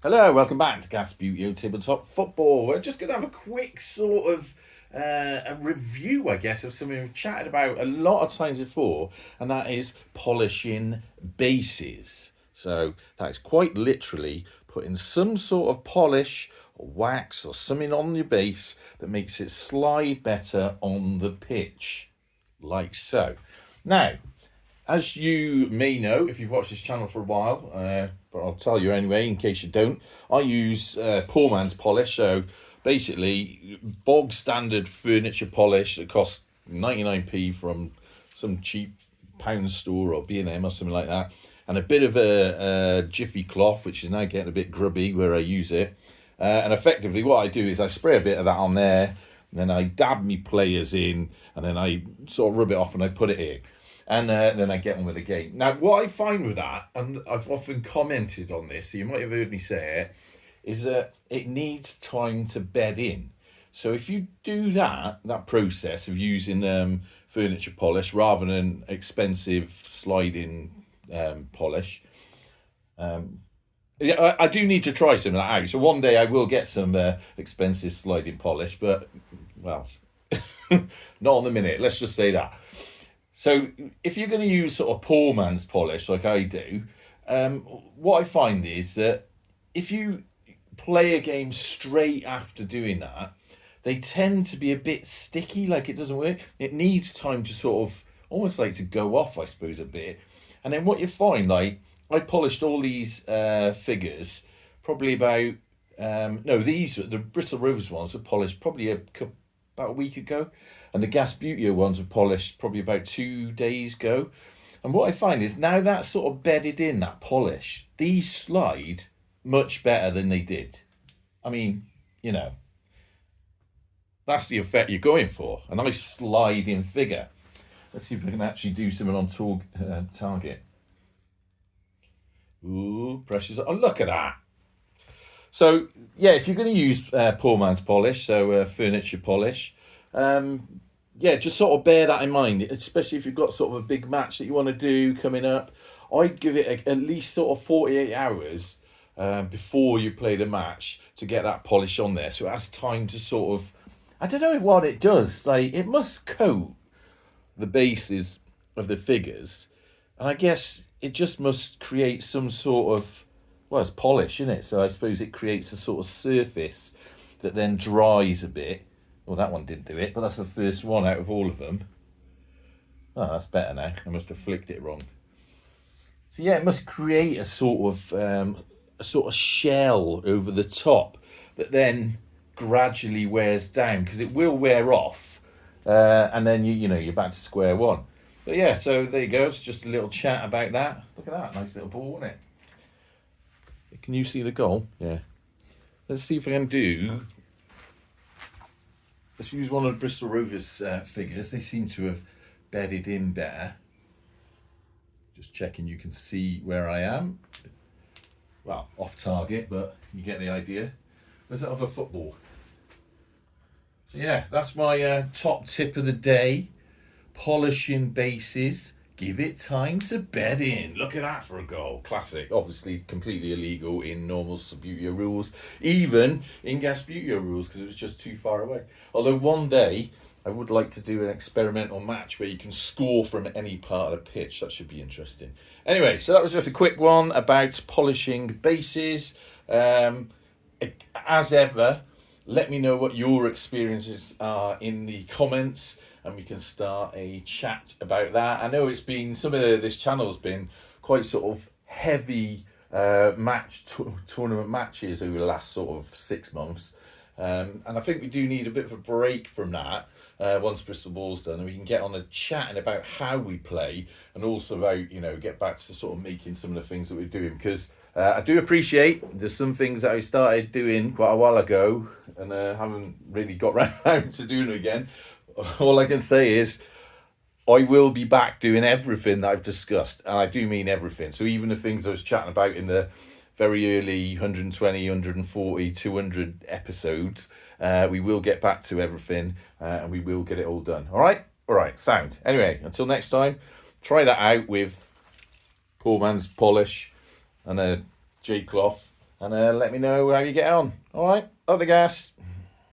Hello, welcome back to Gas Beauty Tabletop Football. We're just going to have a quick sort of a review, I guess, of something we've chatted about a lot of times before, and that is polishing bases. So that is quite literally putting some sort of polish or wax or something on your base that makes it slide better on the pitch, like so. Now, as you may know, if you've watched this channel for a while, but I'll tell you anyway, in case you don't, I use poor man's polish. So basically, bog standard furniture polish that costs 99p from some cheap pound store or B&M or something like that, and a bit of a jiffy cloth, which is now getting a bit grubby where I use it. And effectively, what I do is I spray a bit of that on there, and then I dab me players in, and then I sort of rub it off and I put it in. And then I get on with the game. Now, what I find with that, and I've often commented on this, so you might have heard me say it, is that it needs time to bed in. So if you do that process of using furniture polish rather than expensive sliding polish, yeah, I do need to try some of that out. So one day I will get some expensive sliding polish, but well, not on the minute. Let's just say that. So if you're going to use sort of poor man's polish like I do, what I find is that if you play a game straight after doing that, they tend to be a bit sticky, like it doesn't work. It needs time to sort of almost like to go off, I suppose, a bit. And then what you find, like I polished all these figures probably about no, these the Bristol Rovers ones were polished probably about a week ago, and the Gas Buteo ones were polished probably about 2 days ago. And what I find is now that's sort of bedded in that polish, these slide much better than they did. I mean, you know, that's the effect you're going for. A nice sliding figure. Let's see if we can actually do something on target. Ooh, pressures. Oh, look at that. So, yeah, if you're going to use poor man's polish, so furniture polish, yeah, just sort of bear that in mind, especially if you've got sort of a big match that you want to do coming up. I'd give it at least sort of 48 hours before you play the match to get that polish on there. So it has time to sort of, I don't know what it does. Like, it must coat the bases of the figures. And I guess it just must create some sort of, well, it's polish, isn't it? So I suppose it creates a sort of surface that then dries a bit. Well, that one didn't do it, but that's the first one out of all of them. Oh, that's better now. I must have flicked it wrong. So yeah, it must create a sort of shell over the top that then gradually wears down because it will wear off, and then you know you're back to square one. But yeah, so there you go. It's just a little chat about that. Look at that, nice little ball, isn't it? Can you see the goal? Yeah. Let's see if I can do. Let's use one of the Bristol Rovers figures. They seem to have bedded in better. Just checking you can see where I am. Well, off target, but you get the idea. There's that other football. So yeah, that's my top tip of the day. Polishing bases. Give it time to bed in. Look at that for a goal. Classic. Obviously, completely illegal in normal Subbuteo rules, even in Gas Buteo rules, because it was just too far away. Although one day, I would like to do an experimental match where you can score from any part of the pitch. That should be interesting. Anyway, so that was just a quick one about polishing bases. As ever, let me know what your experiences are in the comments, and we can start a chat about that. I know it's been this channel's been quite sort of heavy tournament matches over the last sort of 6 months, and I think we do need a bit of a break from that. Once Bristol Ball's done, and we can get on a chatting about how we play, and also about get back to sort of making some of the things that we're doing, because I do appreciate there's some things that I started doing quite a while ago and haven't really got around to doing it again. All I can say is I will be back doing everything that I've discussed, and I do mean everything. So even the things I was chatting about in the very early 120, 140, 200 episodes, we will get back to everything, and we will get it all done. All right? All right, sound. Anyway, until next time, try that out with poor man's polish and a J cloth, and let me know how you get on. All right, up the gas.